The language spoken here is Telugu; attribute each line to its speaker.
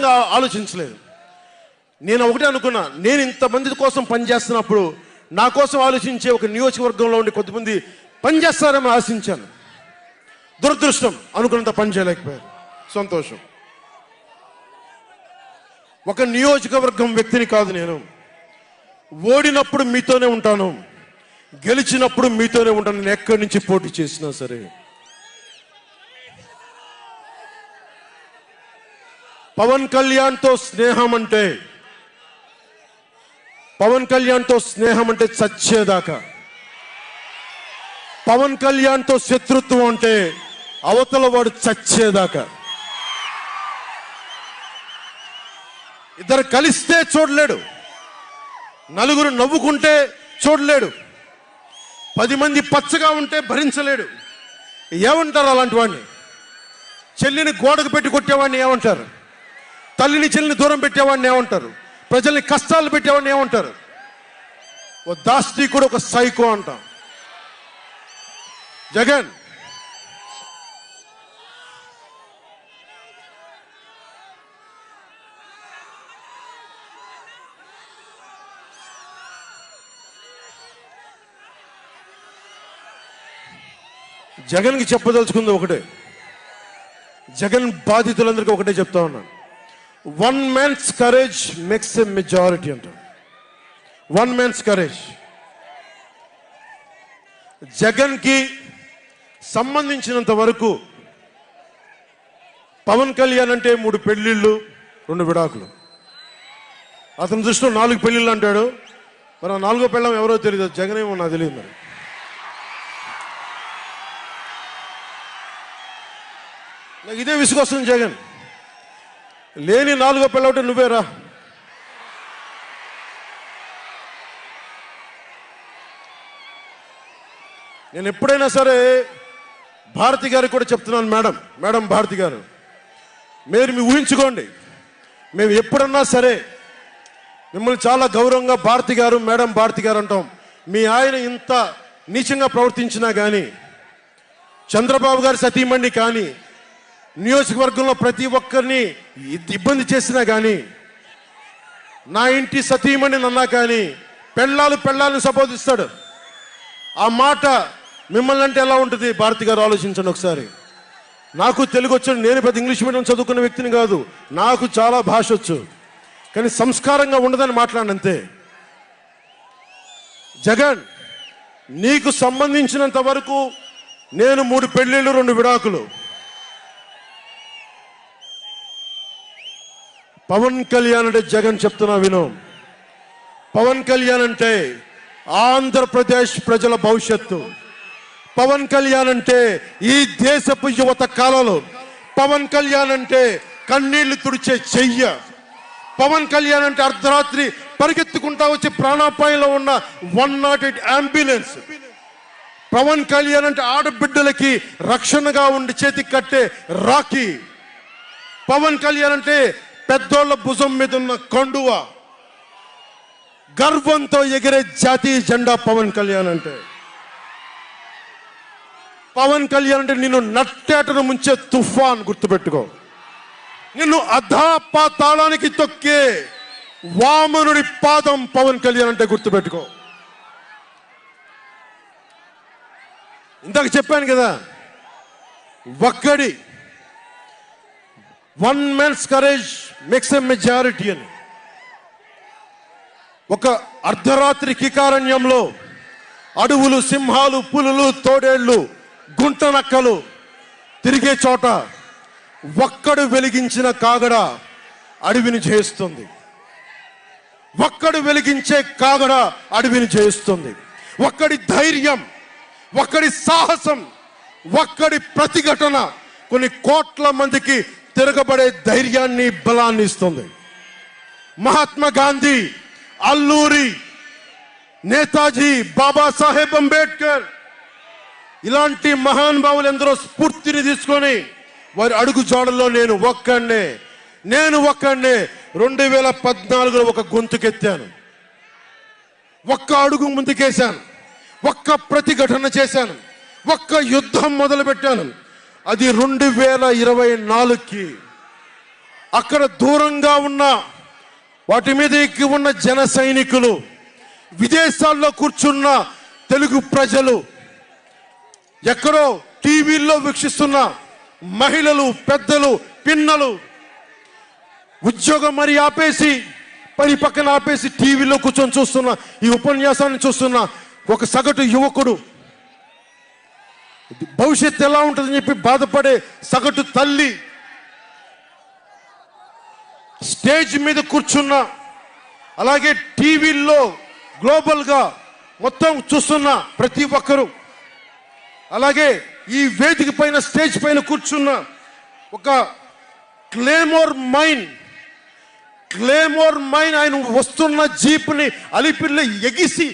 Speaker 1: విధంగా ఆలోచించలేదు. నేను ఒకటే అనుకున్నా, నేను ఇంతమంది కోసం పనిచేస్తున్నప్పుడు నా కోసం ఆలోచించే ఒక నియోజకవర్గంలో ఉండి కొద్దిమంది పనిచేస్తారని ఆశించాను. దురదృష్టం, అనుకున్నంత పని చేయలేకపోయారు. సంతోషం. ఒక నియోజకవర్గం వ్యక్తిని కాదు నేను. ఓడినప్పుడు మీతోనే ఉంటాను, గెలిచినప్పుడు మీతోనే ఉంటాను. నేను ఎక్కడి నుంచి పోటీ చేసినా సరే. పవన్ కళ్యాణ్తో స్నేహం అంటే, పవన్ కళ్యాణ్తో స్నేహం అంటే చచ్చేదాకా. పవన్ కళ్యాణ్తో శత్రుత్వం అంటే అవతల వాడు చచ్చేదాకా. ఇద్దరు కలిస్తే చూడలేడు, నలుగురు నవ్వుకుంటే చూడలేడు, 10 మంది పచ్చగా ఉంటే భరించలేడు. ఏమంటారు అలాంటి వాడిని? చెల్లిని గోడకు పెట్టి కొట్టేవాడిని ఏమంటారు? తల్లిని చెల్లిని దూరం పెట్టేవాడిని ఏమంటారు? ప్రజల్ని కష్టాలు పెట్టేవాడిని ఏమంటారు? ఓ దాష్టీకుడు, ఒక సైకో అంటాం. జగన్ జగన్కి చెప్పదలుచుకుంది ఒకటే, జగన్ బాధితులందరికీ ఒకటే చెప్తా ఉన్నాను. 1 man's courage makes a majority అంటారు. 1 man's courage. జగన్కి సంబంధించినంత వరకు పవన్ కళ్యాణ్ అంటే 3 పెళ్లిళ్ళు 2 విడాకులు. అతని దృష్టిలో 4 పెళ్లిళ్ళు అంటాడు. మరి ఆ 4వ పెళ్ళం ఎవరో తెలియదు, జగన్ ఏమో నాకు తెలియదు. మరి నాకు ఇదే విసుగొస్తుంది. జగన్ లేని 4వ పెళ్ళవుటే నువ్వేరా. నేను ఎప్పుడైనా సరే భారతి గారికి కూడా చెప్తున్నాను, మేడం భారతి గారు, మీరు ఊహించుకోండి, మేము ఎప్పుడన్నా సరే మిమ్మల్ని చాలా గౌరవంగా భారతి గారు, మేడం భారతి గారు అంటాం. మీ ఆయన ఇంత నీచంగా ప్రవర్తించినా కానీ, చంద్రబాబు గారి సతీమణి కానీ, నియోజకవర్గంలో ప్రతి ఒక్కరిని ఇబ్బంది చేసినా కానీ, నా ఇంటి సతీమణి అన్నా కానీ పెళ్ళాలను సంబోధిస్తాడు. ఆ మాట మిమ్మల్ని అంటే ఎలా ఉంటుంది? భారతి గారు ఆలోచించండి ఒకసారి. నాకు తెలుగు వచ్చు, నేను పెద్ద ఇంగ్లీష్ మీడియం చదువుకున్న వ్యక్తిని కాదు, నాకు చాలా భాష వచ్చు, కానీ సంస్కారంగా ఉండదని మాట్లాడినంతే. జగన్, నీకు సంబంధించినంత వరకు నేను 3 పెళ్లిళ్ళు 2 విడాకులు. పవన్ కళ్యాణ్ అంటే జగన్ చెప్తున్నా విను, పవన్ కళ్యాణ్ అంటే ఆంధ్రప్రదేశ్ ప్రజల భవిష్యత్తు. పవన్ కళ్యాణ్ అంటే ఈ దేశపు యువత కాలంలో, పవన్ కళ్యాణ్ అంటే కన్నీళ్లు తుడిచే చెయ్య, పవన్ కళ్యాణ్ అంటే అర్ధరాత్రి పరిగెత్తుకుంటా వచ్చి ప్రాణాపాయంలో ఉన్న 108 అంబులెన్స్, పవన్ కళ్యాణ్ అంటే ఆడబిడ్డలకి రక్షణగా ఉండి చేతికి కట్టే రాఖీ, పవన్ కళ్యాణ్ అంటే పెద్దోళ్ల భుజం మీద ఉన్న కండువ, గర్వంతో ఎగిరే జాతీయ జెండా పవన్ కళ్యాణ్ అంటే. పవన్ కళ్యాణ్ అంటే నిన్ను నట్టేటను ముంచే తుఫాన్, గుర్తుపెట్టుకో. నిన్ను అధాపాతాళానికి తొక్కే వామనుడి పాదం పవన్ కళ్యాణ్ అంటే గుర్తుపెట్టుకో. ఇందాక చెప్పాను కదా, ఒక్కడి 1 man's courage makes a majority అని. ఒక అర్ధరాత్రి కికారణ్యంలో అడవులు, సింహాలు, పులులు, తోడేళ్లు, గుంటనక్కలు తిరిగే చోట ఒక్కడు వెలిగించిన కాగడ అడవిని జయిస్తుంది. ఒక్కడు వెలిగించే కాగడ అడవిని జయిస్తుంది. ఒక్కడి ధైర్యం, ఒక్కడి సాహసం, ఒక్కడి ప్రతిఘటన కొన్ని కోట్ల మందికి తిరగబడే ధైర్యాన్ని, బలాన్ని ఇస్తుంది. మహాత్మా గాంధీ, అల్లూరి, నేతాజీ, బాబాసాహెబ్ అంబేద్కర్ ఇలాంటి మహానుభావులు ఎందరో స్ఫూర్తిని తీసుకొని వారి అడుగు జాడల్లో నేను ఒక్కడే 2014లో ఒక గొంతుకెత్తాను, ఒక్క అడుగు ముందుకేశాను, ఒక్క ప్రతిఘటన చేశాను, ఒక్క యుద్ధం మొదలు పెట్టాను. అది 2024కి అక్కడ దూరంగా ఉన్న వాటి మీద ఎక్కి ఉన్న జన సైనికులు, విదేశాల్లో కూర్చున్న తెలుగు ప్రజలు, ఎక్కడో టీవీల్లో వీక్షిస్తున్న మహిళలు, పెద్దలు, పిన్నలు ఉద్యోగం మరి ఆపేసి, పని పక్కన ఆపేసి టీవీలో కూర్చొని చూస్తున్న ఈ ఉపన్యాసాన్ని చూస్తున్న ఒక సగటు యువకుడు, భవిష్యత్తు ఎలా ఉంటుందని చెప్పి బాధపడే సగటు తల్లి, స్టేజ్ మీద కూర్చున్న, అలాగే టీవీల్లో గ్లోబల్గా మొత్తం చూస్తున్న ప్రతి ఒక్కరూ, అలాగే ఈ వేదిక పైన స్టేజ్ పైన కూర్చున్న ఒక క్లేమోర్ మైన్ ఆయన వస్తున్న జీప్ని అలిపిరిలో ఎగిసి